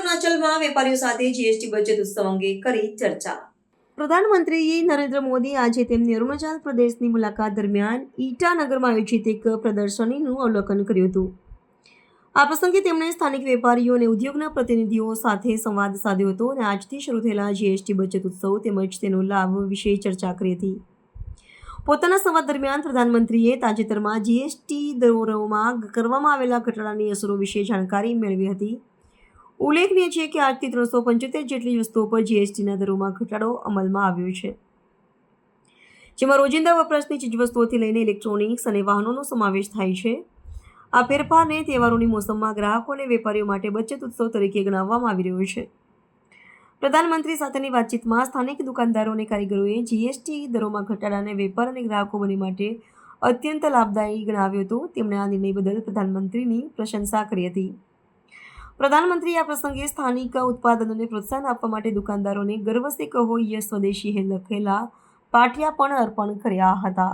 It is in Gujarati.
અરુણાચલમાં વેપારીઓ સાથે જીએસટી બચત ઉત્સવ અંગે કરી ચર્ચા. પ્રધાનમંત્રી નરેન્દ્ર મોદી આજે તેમની અરુણાચલ પ્રદેશની મુલાકાત દરમિયાન ઈટાનગરમાં આયોજિત એક પ્રદર્શનીનું અવલોકન કર્યું હતું. આ પ્રસંગે તેમણે સ્થાનિક વેપારીઓ અને ઉદ્યોગના પ્રતિનિધિઓ સાથે સંવાદ સાધ્યો હતો અને આજથી શરૂ થયેલા જીએસટી બચત ઉત્સવ તેમજ તેનો લાભ વિશે ચર્ચા કરી હતી. પોતાના સંવાદ દરમિયાન પ્રધાનમંત્રીએ તાજેતરમાં જીએસટી દરોમાં કરવામાં આવેલા ઘટાડાની અસરો વિશે જાણકારી મેળવી હતી. ઉલ્લેખનીય છે કે આજથી 375 જેટલી વસ્તુઓ પર જીએસટીના દરોમાં ઘટાડો અમલમાં આવ્યો છે, જેમાં રોજિંદા વપરાશની ચીજવસ્તુઓથી લઈને ઇલેક્ટ્રોનિક્સ અને વાહનોનો સમાવેશ થાય છે. આ ફેરફારને તહેવારોની મોસમમાં ગ્રાહકો અને વેપારીઓ માટે બચત ઉત્સવ તરીકે ગણાવવામાં આવી રહ્યો છે. પ્રધાનમંત્રી સાથેની વાતચીતમાં સ્થાનિક દુકાનદારો અને કારીગરોએ જીએસટી દરોમાં ઘટાડાને વેપાર અને ગ્રાહકો બંને માટે અત્યંત લાભદાયી ગણાવ્યો હતો. તેમણે આ નિર્ણય બદલ પ્રધાનમંત્રીની પ્રશંસા કરી હતી. પ્રધાનમંત્રીએ આ પ્રસંગે સ્થાનિક ઉત્પાદનોને પ્રોત્સાહન આપવા માટે દુકાનદારોને ગર્વ સે કહો યહ સ્વદેશી હે લખેલા પાટિયા પણ અર્પણ કર્યા હતા.